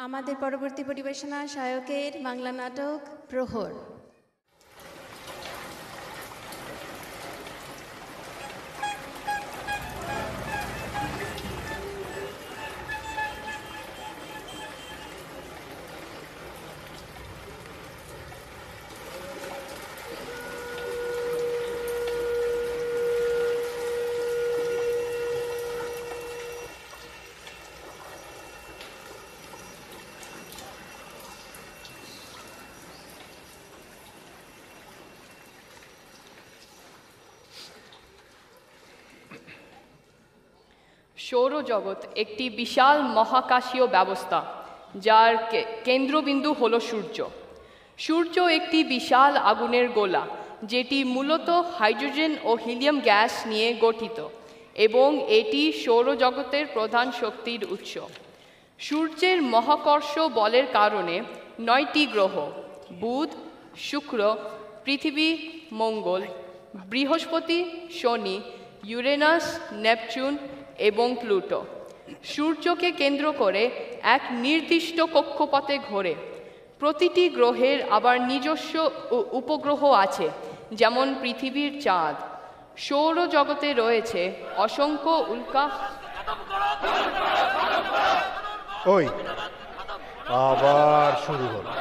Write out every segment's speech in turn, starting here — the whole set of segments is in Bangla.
আমাদের পরবর্তী পরিবেশনা সহায়কের বাংলা নাটক প্রহর। সৌরজগৎ একটি বিশাল মহাকাশীয় ব্যবস্থা, যার কেন্দ্রবিন্দু হল সূর্য। সূর্য একটি বিশাল আগুনের গোলা, যেটি মূলত হাইড্রোজেন ও হিলিয়াম গ্যাস নিয়ে গঠিত, এবং এটি সৌরজগতের প্রধান শক্তির উৎস। সূর্যের মহাকর্ষ বলের কারণে 9টি গ্রহ বুধ, শুক্র, পৃথিবী, মঙ্গল, বৃহস্পতি, শনি, ইউরেনাস, নেপচুন এবং প্লুটো সূর্যকে কেন্দ্র করে এক নির্দিষ্ট কক্ষপথে ঘোরে। প্রতিটি গ্রহের আবার নিজস্ব উপগ্রহ আছে, যেমন পৃথিবীর চাঁদ। সৌরজগতে রয়েছে অসংখ্য উল্কা। ওই আবার শুরু হলো।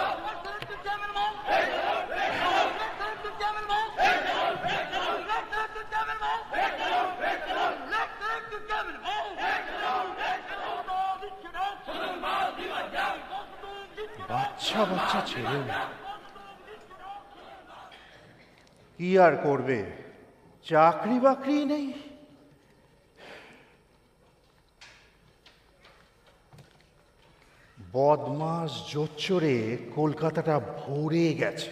বাচ্চা বাচ্চা ছেলে কি আর করবে, চাকরি বাকরি নেই। বদমাস জোচ্চরে কলকাতাটা ভরে গেছে,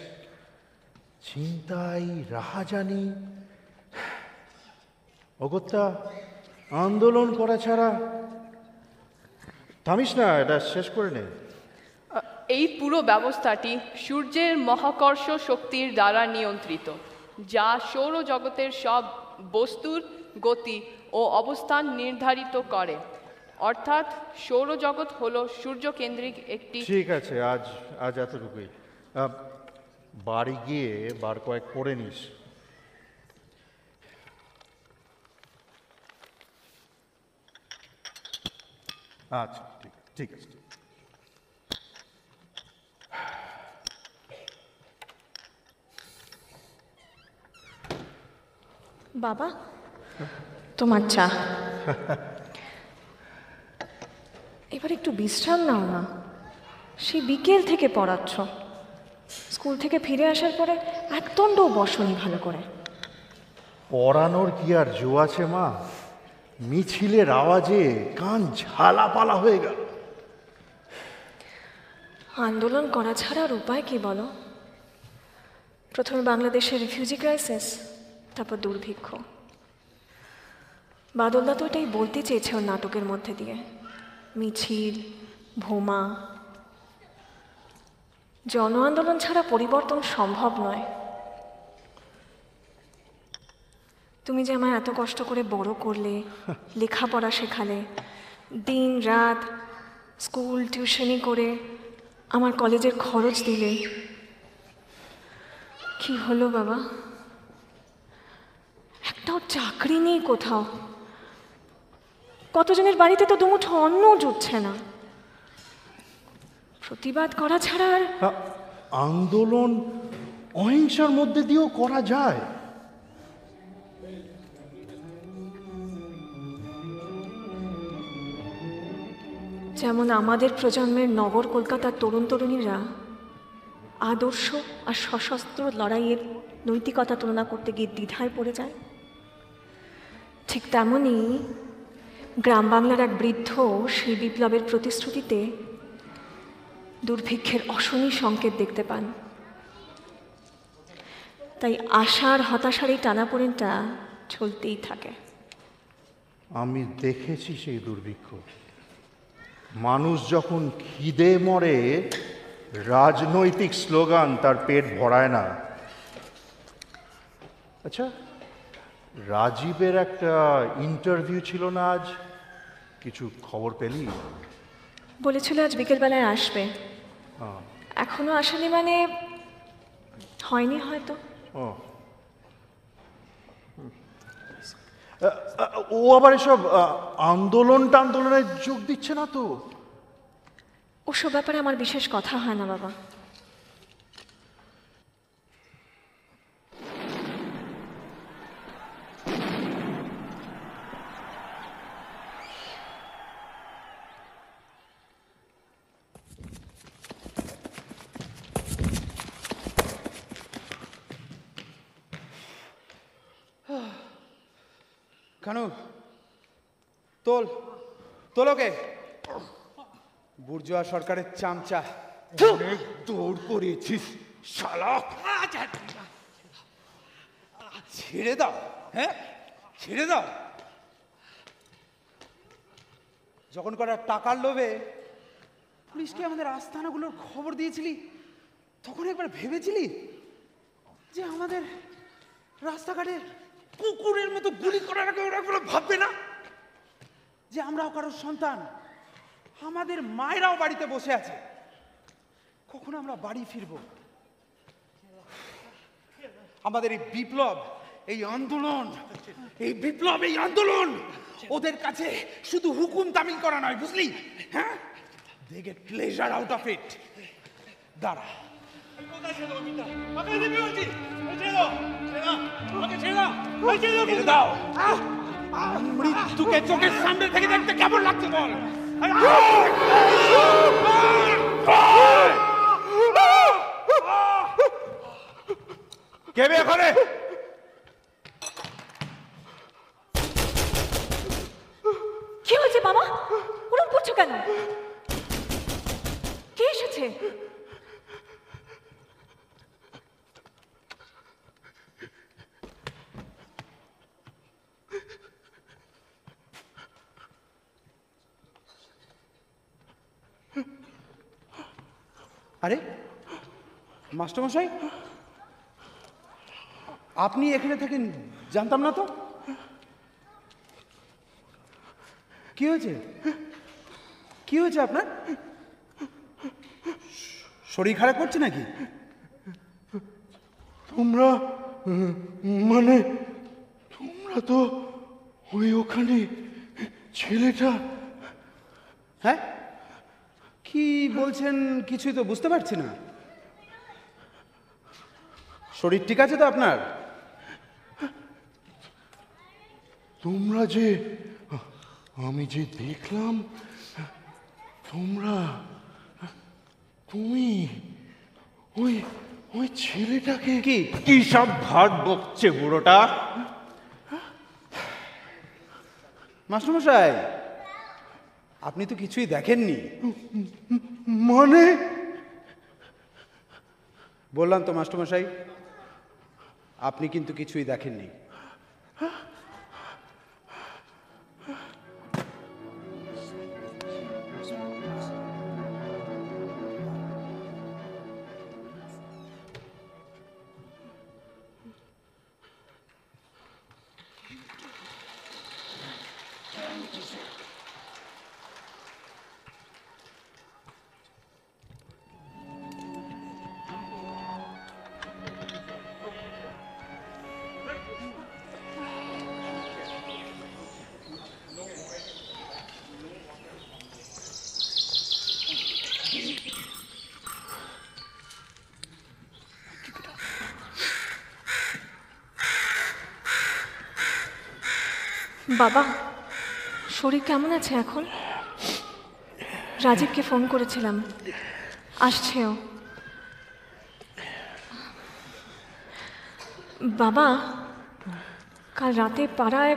ছিনতাই, রাহাজানি। অগত্যা আন্দোলন করা ছাড়া। থামিস না, এটা শেষ করে নে। এই পুরো ব্যবস্থাটি সূর্যের মহাকর্ষ শক্তির দ্বারা নিয়ন্ত্রিত, যা সৌরজগতের সব বস্তুর গতি ও অবস্থান নির্ধারিত করে। অর্থাৎ সৌরজগৎ হলো সূর্যকেন্দ্রিক একটি। ঠিক আছে, আজ এতটুকুই। বাড়ি গিয়ে বার কয়েক পড়ে নিস। আচ্ছা, ঠিক আছে। বাবা, তোমার চা। এবার একটু বিশ্রাম নাও না, সেই বিকেল থেকে পড়াচ্ছ। স্কুল থেকে ফিরে আসার পরে একদণ্ডও বসনি ভালো করে। পড়ানোর কি আর জো আছে মা? মিছিলের আওয়াজে কান ঝালাপালা হয়ে গেল। আন্দোলন করা ছাড়া আর উপায় কি বলো? প্রথমে বাংলাদেশের রিফিউজি ক্রাইসিস, তারপর দুর্ভিক্ষ। বাদলদা তো এটাই বলতে চেয়েছে ওর নাটকের মধ্যে দিয়ে। মিছিল, ভোমা। জন আন্দোলন ছাড়া পরিবর্তন সম্ভব নয়। তুমি যে আমায় এত কষ্ট করে বড় করলে, লেখাপড়া শেখালে, দিন রাত স্কুল টিউশনি করে আমার কলেজের খরচ দিলে, কি হলো বাবা? একটাও চাকরি নেই কোথাও। কতজনের বাড়িতে তো দুমুঠো অন্ন জুটছে না। প্রতিবাদ করা ছাড়া আর। আন্দোলন অহিংসার মধ্যে দিয়েও করা যায়। যেমন আমাদের প্রজন্মের নগর কলকাতার তরুণ তরুণীরা আদর্শ আর সশস্ত্র লড়াইয়ের নৈতিকতা তুলনা করতে গিয়ে দ্বিধায় পড়ে যায়, ঠিক তেমনই গ্রাম বাংলার এক বৃদ্ধ সেই বিপ্লবের প্রতিশ্রুতিতে দুর্ভিক্ষের অশনি সংকেত দেখতে পান। তাই আশার হতাশার এই টানাপোড়েনটা চলতেই থাকে। আমি দেখেছি সেই দুর্ভিক্ষ। মানুষ যখন খিদে মরে, রাজনৈতিক স্লোগান তার পেট ভরায় না। আচ্ছা, রাজীবের একটা ইন্টারভিউ ছিল না আজ? কিছু খবর পেলি? বলেছিল আজ বিকেলবেলায় আসবে, এখনো আসেনি মানে হয়নি হয়তো। ও ও আবার এসব আন্দোলনে যোগ দিচ্ছে না তো? ওসব ব্যাপারে আমার বিশেষ কথা হয় না বাবা। কানু, তোল ওকে। বুর্জোয়া সরকারের চামচা। অনেক দৌড় করিয়েছিস শালা। ছেড়ে দাও, হ্যাঁ ছেড়ে দাও। যখন করার টাকার লোভে পুলিশকে আমাদের আস্তানাগুলোর খবর দিয়েছিলি, তখন একবার ভেবেছিলি যে আমাদের রাস্তাঘাটে কুকুরের মতো গুলি করার আগে ওরা একবার ভাববে না যে আমরাও কারোর সন্তান, আমাদের মায়েরাও বাড়িতে বসে আছে, কখন আমরা বাড়ি ফিরব? আমাদের এই বিপ্লব, এই আন্দোলন, এই আন্দোলন ওদের কাছে শুধু হুকুম তামিল করা নয়, বুঝলি? হ্যাঁ, they get pleasure out of it. দাঁড়া, ছেড়ে দাও। মৃত্যুকে চোখের সামনে থেকে দেখতে কেমন লাগছে বল? কে বে এখানে? কি হয়েছে বাবা? ওরম করছো কেন? কে এসেছে? আরে মাস্টারমশাই, আপনি এখানে থাকেন জানতাম না তো। কি হয়েছে? কি হয়েছে আপনার? শরীর খারাপ করছে নাকি? তোমরা মানে তোমরা তো ওখানে ছেলেটা। হ্যাঁ, কি বলছেন কিছুই তো বুঝতে পারছি না। শরীর ঠিক আছে তো আপনার? তোমরা যে, আমি যে দেখলাম, তুমি ওই ছেলেটাকে। কি সব ভাট বকছে বুড়োটা? মাস্টারমশাই, আপনি তো কিছুই দেখেননি। মানে? বললাম তো মাস্টারমশাই, আপনি কিন্তু কিছুই দেখেননি। বাবা, শরীর কেমন আছে এখন? রাজীবকে ফোন করেছিলাম, আসছেও। বাবা, কাল রাতে পাড়ায়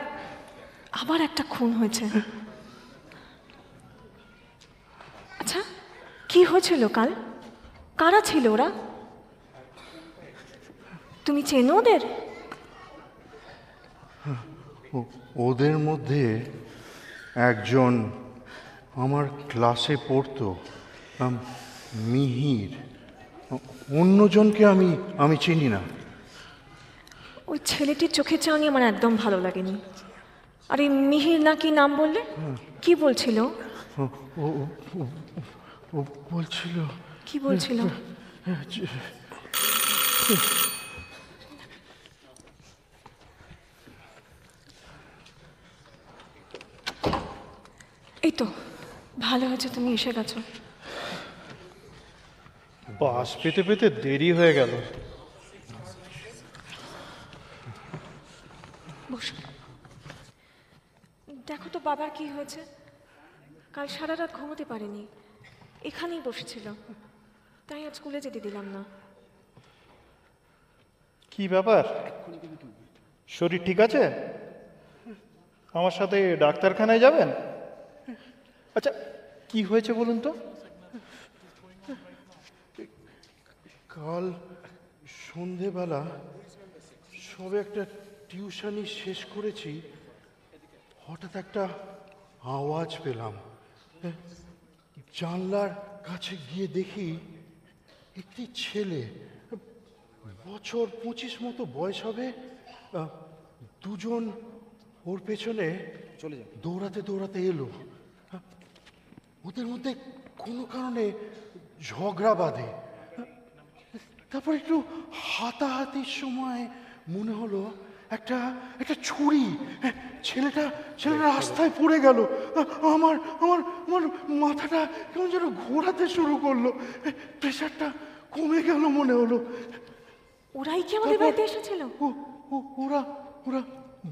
আবার একটা খুন হয়েছে। আচ্ছা, কি হয়েছিল কাল? কারা ছিল ওরা? তুমি চেনো ওদের? ওদের মধ্যে একজন আমার ক্লাসে পড়তো, মিহির। অন্যজনকে আমি চিনি না। ওই ছেলেটির চোখের চাউনি আমার একদম ভালো লাগেনি। আর এই মিহির না কি নাম বললে? কি বলছিল? ও ও- ও- ও বলছিল কি বলছিল? যে এই তো ভালো হয়েছে তুমি এসে গেছো। বাস পেতে পেতে দেরি হয়ে গেল। বসো। দেখো তো বাবার কি হয়েছে। কাল সারা রাত ঘুমোতে পারেনি, এখানেই বসেছিল, তাই আজ স্কুলে যেতে দিলাম না। কি ব্যাপার, শরীর ঠিক আছে? আমার সাথে ডাক্তারখানায় যাবেন? আচ্ছা, কি হয়েছে বলুন তো? কাল সন্ধেবেলা সবে একটা টিউশনি শেষ করেছি, হঠাৎ একটা আওয়াজ পেলাম। জানলার কাছে গিয়ে দেখি একটি ছেলে, বছর 25 মতো বয়স হবে, দুজন ওর পেছনে চলে যাবে। দৌড়াতে দৌড়াতে এলো। ওদের মধ্যে কোনো কারণে ঝগড়া বাঁধে। তারপর একটু হাতাহাতির সময় মনে হলো একটা একটা ছুরি। ছেলেটা রাস্তায় পড়ে গেল। আমার আমার আমার মাথাটা কেমন যেন ঘোরাতে শুরু করলো, প্রেশারটা কমে গেল মনে হলো। ওরাই কি আমাদের বাড়িতে এসেছিল? ওরা ওরা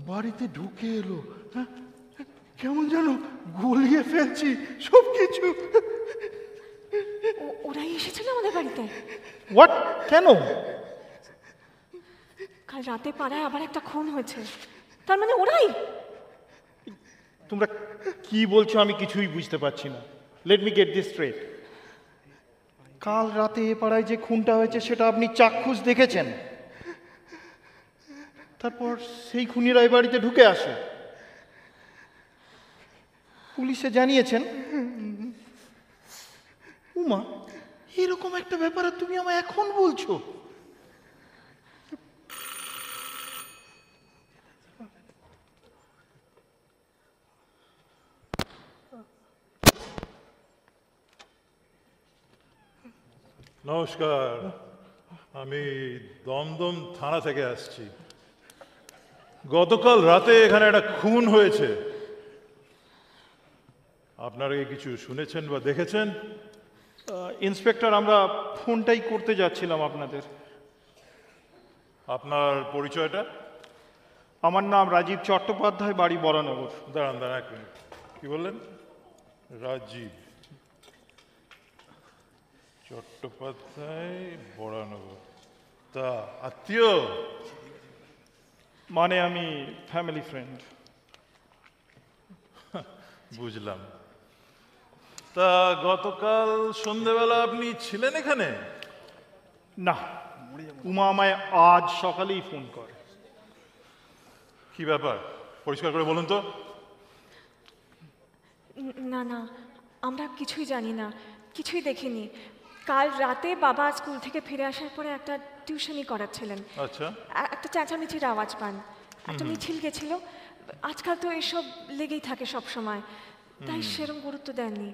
বাড়িতে ঢুকে এলো। কেমন যেন গলিয়ে ফেলছি সব কিছু। ওরাই এসেছিল আমাদের বাড়িতে? হোয়াট? কেন? কাল রাতে পাড়ায় আবার একটা খুন হয়েছে, তার মানে ওরাই? তোমরা কি বলছো আমি কিছুই বুঝতে পারছি না। Let me get this straight. কাল রাতে এ পাড়ায় যে খুনটা হয়েছে সেটা আপনি চাক্ষুষ দেখেছেন, তারপর সেই খুনিরা এই বাড়িতে ঢুকে আসে, পুলিশে জানিয়েছেন। উমা, এরকম একটা ব্যাপার আর তুমি আমায় এখন বলছো? নমস্কার, আমি দমদম থানা থেকে আসছি। গতকাল রাতে এখানে একটা খুন হয়েছে। আপনারা কি কিছু শুনেছেন বা দেখেছেন? ইন্সপেক্টর, আমরা ফোনটাই করতে যাচ্ছিলাম আপনাদের। আপনার পরিচয়টা? আমার নাম রাজীব চট্টোপাধ্যায়, বাড়ি বরানগর। দাঁড়ান দাঁড়ান, এক মিনিট। কি বললেন? রাজীব চট্টোপাধ্যায়, বরানগর। তা আত্মীয়? মানে আমি ফ্যামিলি ফ্রেন্ড। বুঝলাম। তা গতকাল সন্ধেবেলা আপনি ছিলেন এখানে? না, উমা আমায় আজ সকালেই ফোন করে। কি ব্যাপার, পরিষ্কার করে বলুন তো। না না, আমরা কিছুই জানি না, কিছুই দেখিনি। কাল রাতে বাবা স্কুল থেকে ফিরে আসার পরে একটা টিউশনি করাচ্ছিলেন, আচ্ছা। একটা চেঁচামেচির আওয়াজ পান, একটা মিছিল গেছিল। আজকাল তো এসব লেগেই থাকে সব সময়, তাই সেরকম গুরুত্ব দেননি।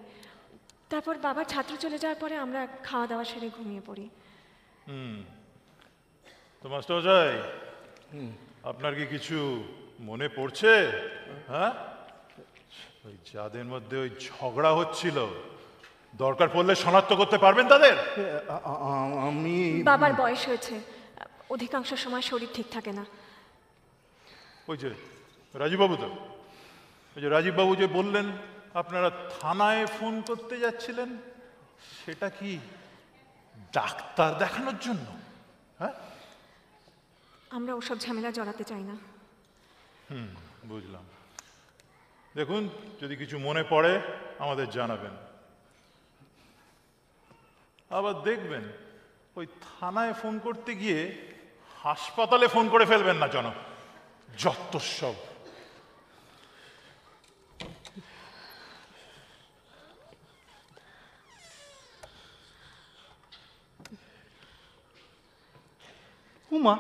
তারপর বাবার ছাত্র চলে যাওয়ার পরে আমরা খাওয়া দাওয়া সেরে ঘুমিয়ে পড়ি। তো মাস্টারমশাই, আপনার কি কিছু মনে পড়ছে? হ্যাঁ, ওই যাদের মধ্যে ওই ঝগড়া হচ্ছিল, দরকার পড়লে শনাক্ত করতে পারবেন তাদের? আমি বাবার বয়স হয়েছে, অধিকাংশ সময় শরীর ঠিক থাকে না। ওই যে রাজীববাবু, তো ওই যে রাজীববাবু যে বললেন আপনারা থানায় ফোন করতে যাচ্ছিলেন, সেটা কি ডাক্তার দেখানোর জন্য? হ্যাঁ, আমরা ওসব ঝামেলা জড়াতে চাই না। বুঝলাম। দেখুন, যদি কিছু মনে পড়ে আমাদের জানাবেন। আবার দেখবেন ওই থানায় ফোন করতে গিয়ে হাসপাতালে ফোন করে ফেলবেন না যেন, যত সব। Uma,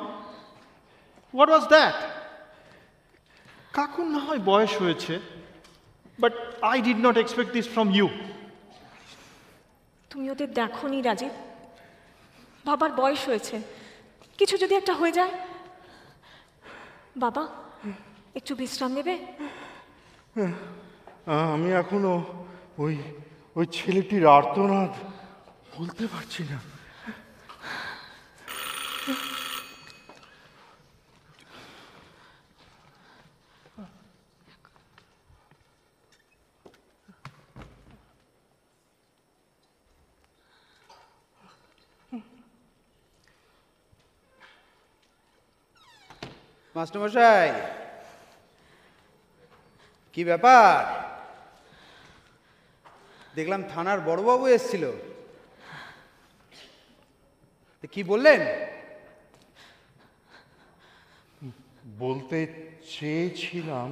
what was that? কাকুর না হয় বয়স হয়েছে, but I did not expect this from you. তুমি ওদের দেখোনি রাজীব? বাবার বয়স হয়েছে, কিছু যদি একটা হয়ে যায়। বাবা একটু বিশ্রাম নেবে? আমি এখনো ওই ওই ছেলেটির আর্তনাদ বলতে পারছি না। মাস্টারমশাই, কি ব্যাপার? দেখলাম থানার বড়বাবু এসেছিল, কি বললেন? বলতে চেয়েছিলাম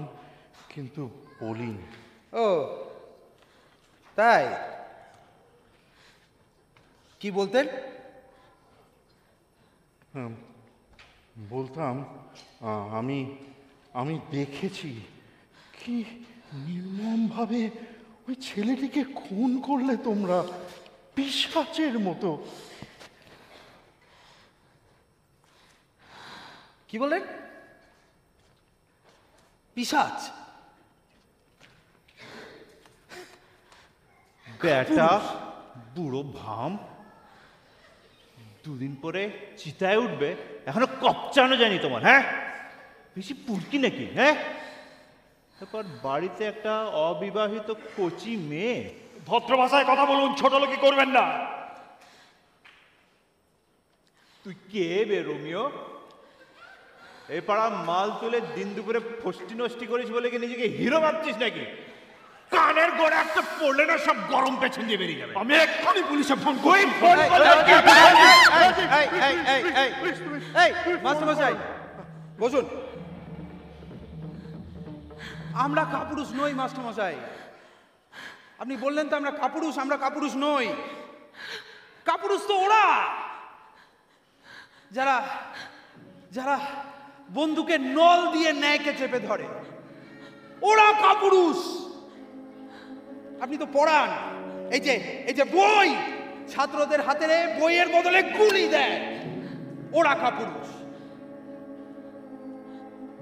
কিন্তু বলিনি। ও তাই, কি বলতেন? বলতাম আমি আমি দেখেছি কি নির্মমভাবে ওই ছেলেটিকে খুন করলে তোমরা, পিশাচের মতো। কি বললেন? পিশাচ? বেটা বুড়ো ভাম, দুদিন পরে চিতায় উঠবে, এখনো কপচানো জানি তোমার। হ্যাঁ, বেশি পুরকি নাকি? হ্যাঁ, তারপর বাড়িতে একটা অবিবাহিত কচি মেয়ে। ভদ্র ভাষায় কথা বলুন, ছোট লোকি করবেন না। তুই কে বে রোমিও? এই পাড়া মাল তুলে দিন দুপুরে ফষ্টি নষ্টি করিস বলে কি নিজেকে হিরো ভাবছিস নাকি? কানের গোড়ে একটা পড়লে না সব গরম পেছন দিয়ে বেরিয়ে যাবে। আমি এক্ষুনি পুলিশে ফোন করি। মাস্টারমশাই বসুন। আমরা কাপুরুষ নই মাস্টারমশাই। আপনি বললেন তো আমরা কাপুরুষ, আমরা কাপুরুষ নই। কাপুরুষ তো ওরা, যারা যারা বন্দুকে নল দিয়ে ন্যায়কে চেপে ধরে, ওরা কাপুরুষ। আপনি তো পড়ান, এই যে বই ছাত্রদের হাতে বইয়ের বদলে গুলি দেয়, ওরা কাপুরুষ।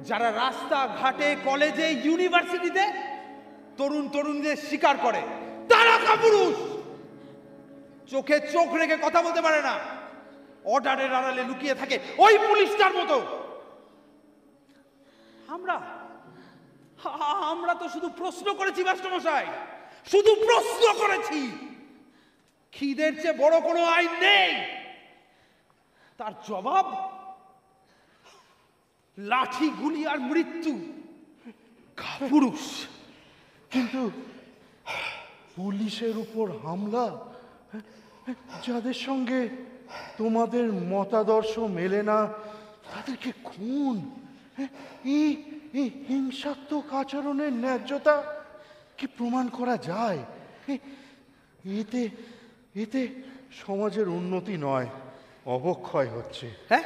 যারা রাস্তা ঘাটে কলেজে ইউনিভার্সিটিতে তরুণ তরুণীদের শিকার করে, তারা কাপুরুষ। চোখে চোখ রেখে কথা বলতে পারে না, অর্ডারের আড়ালে লুকিয়ে থাকে ওই পুলিশটার মতো। আমরা তো শুধু প্রশ্ন করেছি মাস্টারমশাই, শুধু প্রশ্ন করেছি। খিদের চেয়ে বড় কোনো আইন নেই, তার জবাব লাঠি, গুলি আর মৃত্যু। কাপুরুষ। কিন্তু পুলিশের উপর হামলা, যাদের সঙ্গে তোমাদের মতাদর্শ মেলে না তাদেরকে খুন, এই হিংসাত্মক আচরণের ন্যায্যতা কি প্রমাণ করা যায়? এতে এতে সমাজের উন্নতি নয়, অবক্ষয় হচ্ছে। হ্যাঁ,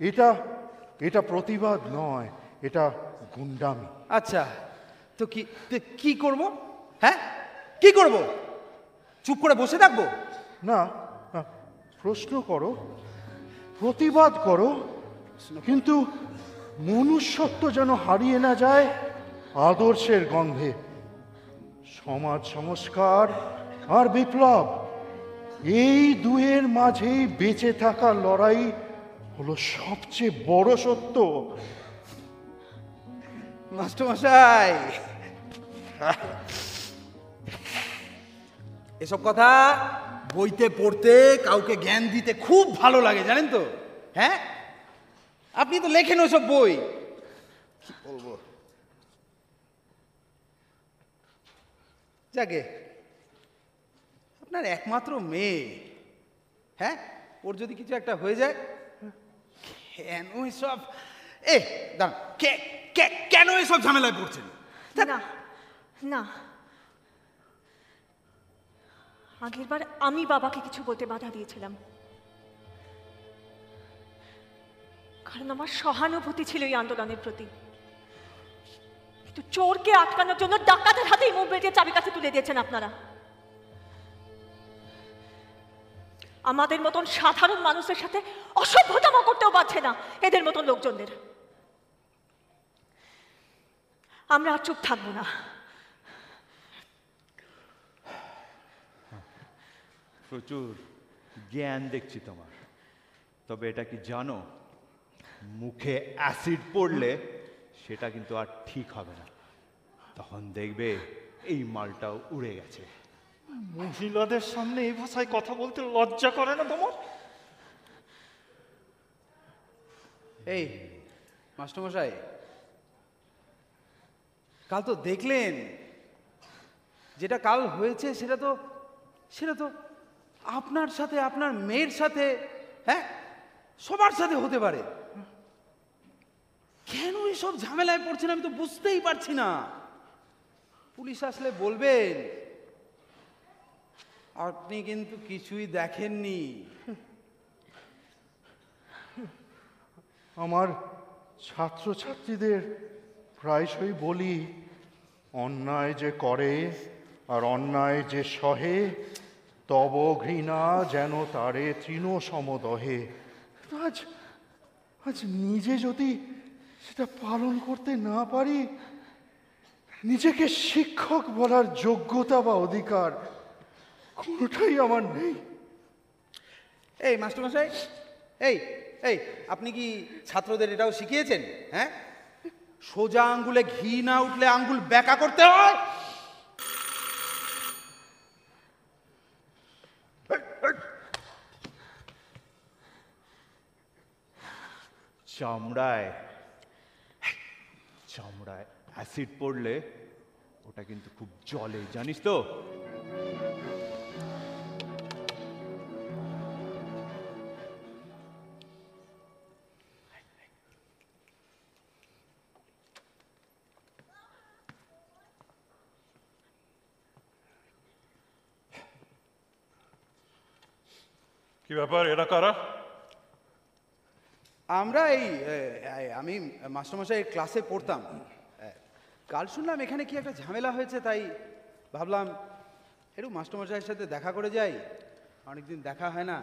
এটা এটা প্রতিবাদ নয়, এটা গুন্ডামি। আচ্ছা, তো কি করব? হ্যাঁ, কি করব? চুপ করে বসে থাকবো? না, প্রশ্ন করো, প্রতিবাদ করো, কিন্তু মনুষ্যত্ব যেন হারিয়ে না যায় আদর্শের গন্ধে। সমাজ সংস্কার আর বিপ্লব, এই দুয়ের মাঝেই বেঁচে থাকার লড়াই হলো সবচেয়ে বড় সত্য। মাস্টারমশাই, এসব কথা বইতে পড়তে, কাউকে জ্ঞান দিতে খুব ভালো লাগে, জানেন তো। হ্যাঁ, আপনি তো লেখেন ওসব বই। কি বলবো, যাকে আপনার একমাত্র মেয়ে, হ্যাঁ, ওর যদি কিছু একটা হয়ে যায়, কেন এসব দাঁড়ান, কেন এসব ঝামেলায় পড়ছেন? না না, আগেরবার আমি বাবাকে কিছু বলতে বাধা দিয়েছিলাম, কারণ আমার সহানুভূতি ছিল এই আন্দোলনের প্রতি। কিন্তু চোরকে আটকানোর জন্য ডাকাতের হাতেই মুখ বেরিয়ে চাবিকাঠি তুলে দিয়েছেন আপনারা। আমাদের মতন সাধারণ মানুষের সাথে অসভ্যতাম করতেও পারছে না এদের মতন লোকজনদের। আমরা আর চুপ থাকবো না। প্রচুর জ্ঞান দেখছি তোমার, তবে এটা কি জানো, মুখে অ্যাসিড পড়লে সেটা কিন্তু আর ঠিক হবে না। তখন দেখবে এই মালটাও উড়ে গেছে। মহিলাদের সামনে এই ভাষায় কথা বলতে লজ্জা করে না তোমার? এই মাস্টারমশাই, কাল তো দেখলেন, যেটা কাল হয়েছে সেটা তো আপনার সাথে, আপনার মেয়ের সাথে, হ্যাঁ, সবার সাথে হতে পারে। কেন এসব ঝামেলায় পড়ছেন আমি তো বুঝতেই পারছি না। পুলিশ আসলে বলবেন আপনি কিন্তু কিছুই দেখেননি। আমার ছাত্রছাত্রীদের প্রায়শই বলি, অন্যায় যে করে আর অন্যায় যে সহে, তব ঘৃণা যেন তারে তৃণ সমদহে। আজ আজ নিজে যদি সেটা পালন করতে না পারি, নিজেকে শিক্ষক বলার যোগ্যতা বা অধিকার কোনোটাই আমার নেই। এই মাস্টারমশাই, এই এই আপনি কি ছাত্রদের এটাও শিখিয়েছেন? হ্যাঁ, সোজা আঙ্গুলে ঘি না উঠলে আঙ্গুল বেঁকা করতে হয়। চামড়ায় চামড়ায় অ্যাসিড পড়লে ওটা কিন্তু খুব জ্বলে, জানিস তো? কি ব্যাপার, এরা কারা? আমরা আমি মাস্টারমশাই ক্লাসে পড়তাম। কাল শুনলাম এখানে কি একটা ঝামেলা হয়েছে, তাই ভাবলাম একটু মাস্টারমশাইয়ের সাথে দেখা করে যাই, অনেকদিন দেখা হয় না।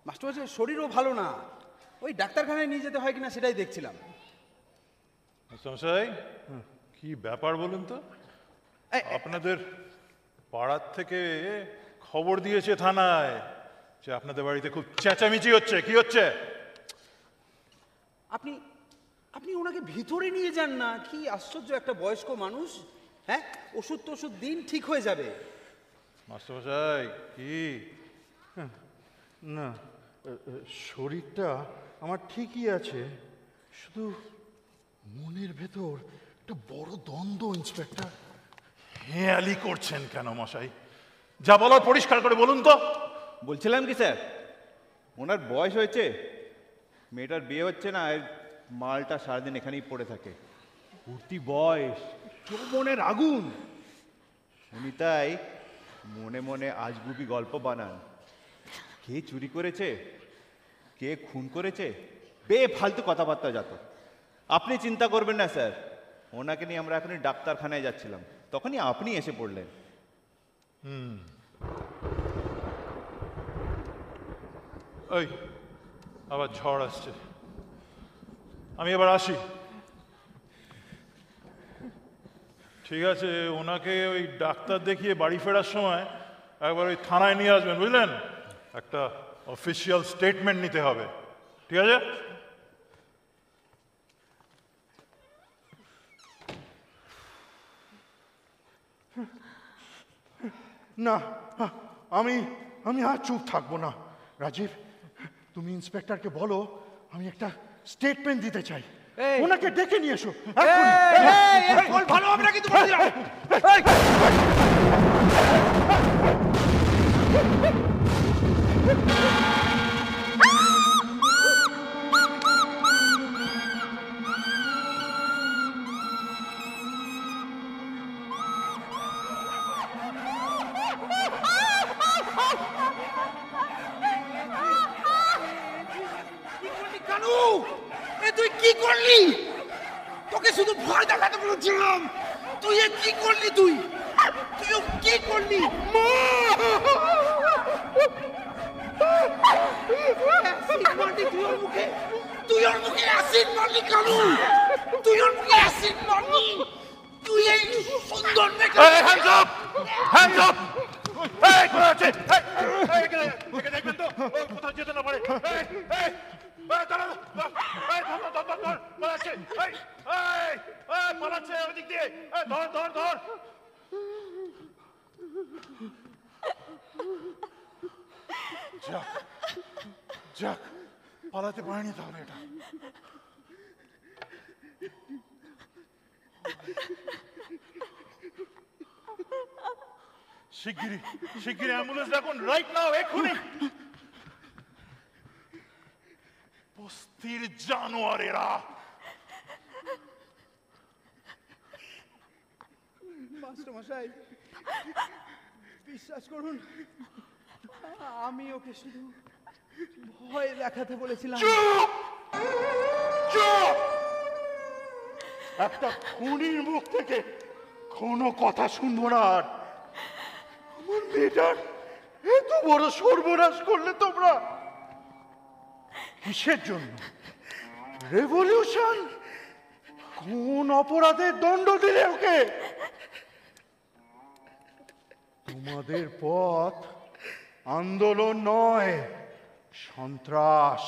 মাস্টারমশাইয়ের শরীরও ভালো না, ওই ডাক্তারখানায় নিয়ে যেতে হয় কিনা সেটাই দেখছিলাম। মাস্টারমশাই, কি ব্যাপার বলুন তো? আপনাদের পাড়ার থেকে খবর দিয়েছে থানায় যে আপনাদের বাড়িতে খুব চেঁচামেচি হচ্ছে। কি হচ্ছে? আপনি আপনি ওনাকে ভিতরে নিয়ে যান না, কি আশ্চর্য একটা বয়স্ক মানুষ। হ্যাঁ, ওষুধ টষুধ দিন, ঠিক হয়ে যাবে। মাস্টারমশাই কি? না, শরীরটা আমার ঠিকই আছে, শুধু মনের ভেতর একটা বড় দ্বন্দ্ব। ইন্সপেক্টর, হেয়ালি করছেন কেন মশাই? যা বলার পরিষ্কার করে বলুন তো। বলছিলাম কি স্যার, ওনার বয়স হয়েছে, মেয়েটার বিয়ে হচ্ছে না, এর মালটা সারাদিন এখানেই পড়ে থাকে। উঠতি বয়স, যৌবনের আগুন। উনি তাই মনে মনে আজগুবি গল্প বানান। কে চুরি করেছে, কে খুন করেছে, বেফালতু কথাবার্তা যত। আপনি চিন্তা করবেন না স্যার, ওনাকে নিয়ে আমরা এখনই ডাক্তারখানায় যাচ্ছিলাম, তখনই আপনি এসে পড়লেন। ওই আবার ঝড় আসছে, আমি এবার আসি। ঠিক আছে, ওনাকে ওই ডাক্তার দেখিয়ে বাড়ি ফেরার সময় একবার ওই থানায় নিয়ে আসবেন, বুঝলেন? একটা অফিসিয়াল স্টেটমেন্ট নিতে হবে, ঠিক আছে? না, আমি আমি আর চুপ থাকবো না। রাজীব, তুমি ইন্সপেক্টরকে বলো আমি একটা স্টেটমেন্ট দিতে চাই। ওনাকে ডেকে নিয়ে এসো এক্ষুনি। ভালো হবে না কিন্তু বলে দিলাম। তুই কি করলি? তোকে তোকে শুধু ভয় দেখাতে বলেছিলাম। তুই এ কি করলি? তুইও কি করলি? অ্যাসিড মারলি তুই ওর মুখে? তুই ওর মুখে অ্যাসিড মারলি কেন? তুই ওর মুখে অ্যাসিড মারলি? তুই এই সুন্দর মেয়েটা। Hands up! Hands up! এই কোথায় আছে? এই এখানে দেখবেন তো কোথাও যেতে না পারে। এই দাঁড়াও! ধর! পালাচ্ছে! পালাচ্ছে ওদিক দিয়ে! ধর! যাক পালাতে পারেনি তাহলে এটা। শিগগিরই অ্যাম্বুলেন্স ডাকুন, রাইট নাও, এক্ষুনি। বস্তির জানোয়ারেরা! মাস্টারমশাই, বিশ্বাস করুন, আমি ওকে শুধু ভয় দেখাতে বলেছিলাম। চুপ! একটা খুনির মুখ থেকে কোনো কথা শুনবো না আর। আমার মেয়েটার এত বড় সর্বনাশ করলে তোমরা কিসের জন্য? রেভলিউশন? কোন অপরাধের দণ্ড দিলে ওকে? তোমাদের পথ আন্দোলন নয়, সন্ত্রাস।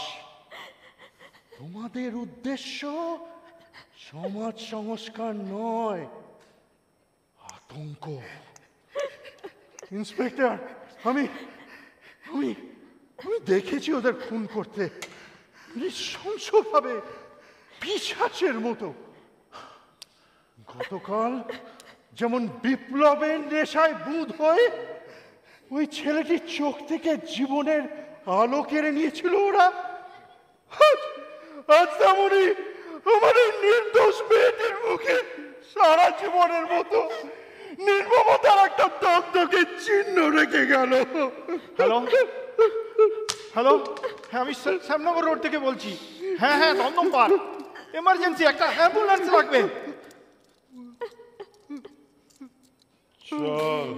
তোমাদের উদ্দেশ্য সমাজ সংস্কার নয়, আতঙ্ক। ইন্সপেক্টর, আমি আমি আমি দেখেছি ওদের খুন করতে, নৃশংসভাবে, পিশাচের মতো। গতকাল যেমন বিপ্লবের নেশায় বুঁদ হয়ে ওই ছেলেটির চোখ থেকে জীবনের আলো কেড়ে নিয়েছিল ওরা, আজ তেমনই আমাদের নির্দোষ মেয়েটির মুখে সারা জীবনের মতো নির্মমতার একটা দগদগে চিহ্ন রেখে গেল। হ্যালো, হ্যাঁ আমি শ্যামনগর রোড থেকে বলছি। হ্যাঁ দমদম পার, এমার্জেন্সি একটা অ্যাম্বুলেন্স লাগবে। চল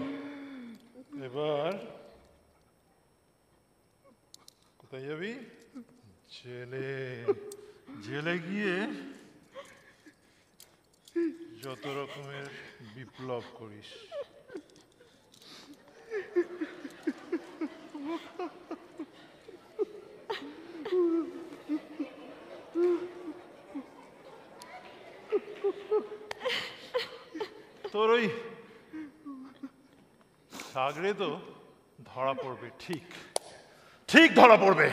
এবার কোথায় যাবি? জেলে গিয়ে যত রকমের বিপ্লব করিস। তোর ওই সাগরে তো ধরা পড়বে, ঠিক ধরা পড়বে।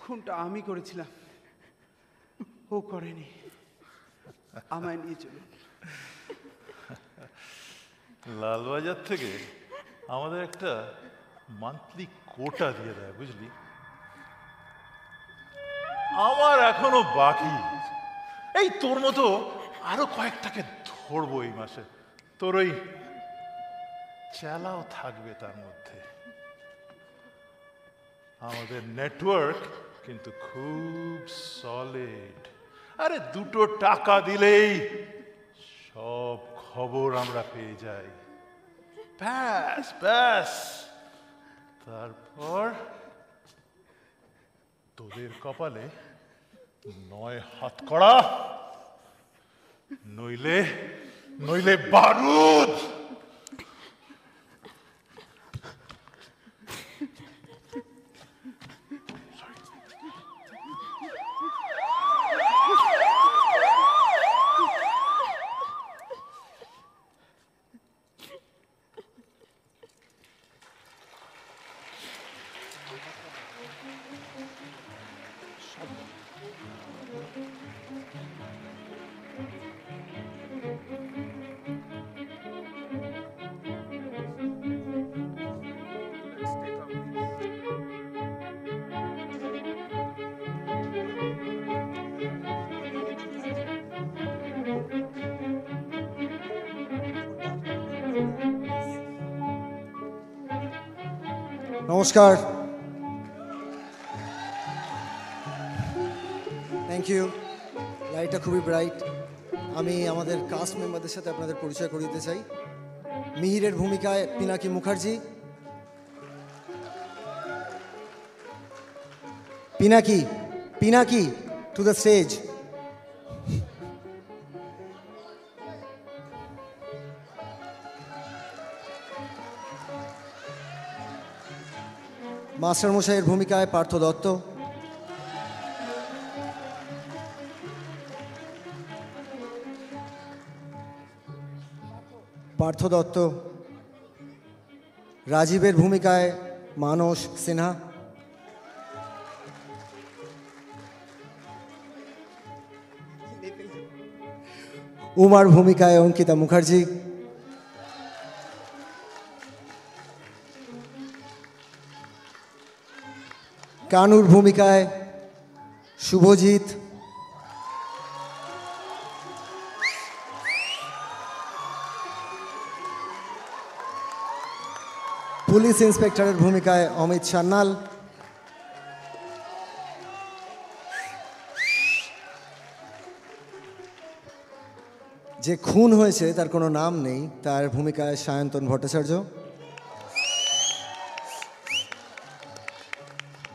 খুনটা আমি করেছিলাম, ও করেনি। আমায় নিয়ে চলুন। লালবাজার থেকে আমাদের একটা মান্থলি কোটা দিয়ে দেয়, বুঝলি? আমার এখনো বাকি। এই তোর মতো আরো কয়েকটাকে ধরবো এই মাসে। তোর ওই চেলাও থাকবে তার মধ্যে। আমাদের নেটওয়ার্ক কিন্তু খুব সলিড। আরে দুটো টাকা দিলেই সব খবর আমরা পেয়ে যাই। ব্যাস তারপর তোদের কপালে নয় হাতকড়া, নইলে বারুদ। নমস্কার, থ্যাংক ইউ। লাইটটা খুবই ব্রাইট। আমি আমাদের কাস্ট মেম্বারদের সাথে আপনাদের পরিচয় করিয়ে দিতে চাই। মিহিরের ভূমিকায় Pinaki Mukherjee. Pinaki, Pinaki to the stage. মাস্টারমশাইয়ের ভূমিকায় পার্থ দত্ত। পার্থ দত্ত। রাজীবের ভূমিকায় মানস সিনহা। উমার ভূমিকায় অঙ্কিতা মুখার্জি। কানুর ভূমিকায় শুভজিৎ। পুলিশ ইন্সপেক্টরের ভূমিকায় অমিত সান্যাল। যে খুন হয়েছে তার কোনো নাম নেই, তার ভূমিকায় সায়ন্তন ভট্টাচার্য।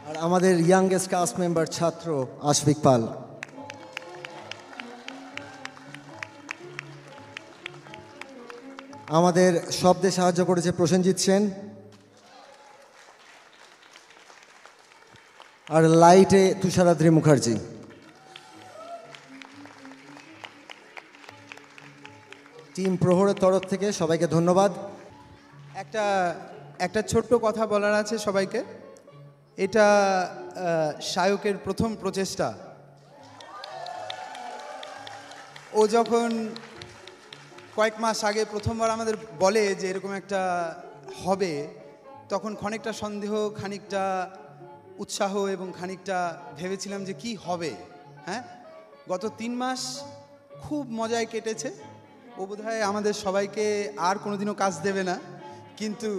আর আমাদের ইয়াংগেস্ট কাস্ট মেম্বার ছাত্র আশফিক পাল। আমাদের শব্দে সাহায্য করেছে প্রসেনজিৎ সেন। আর লাইটে তুষারাদ্রি মুখার্জি। টিম প্রহরের তরফ থেকে সবাইকে ধন্যবাদ। একটা ছোট্ট কথা বলার আছে সবাইকে। এটা শায়কের প্রথম প্রচেষ্টা। ও যখন কয়েক মাস আগে প্রথমবার আমাদের বলে যে এরকম একটা হবে, তখন খানিকটা সন্দেহ, খানিকটা উৎসাহ এবং খানিকটা ভেবেছিলাম যে কি হবে। হ্যাঁ, গত 3 মাস খুব মজায় কেটেছে। ও বোধহয় আমাদের সবাইকে আর কোনোদিনও কাজ দেবে না, কিন্তু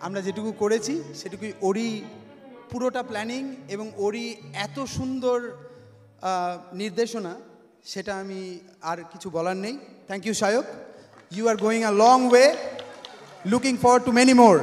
আমরা যেটুকু করেছি সেটুকুই ওরই পুরোটা প্ল্যানিং এবং ওরই এত সুন্দর নির্দেশনা, সেটা আমি আর কিছু বলার নেই। Thank you Sayak, you are going a long way, looking forward to many more.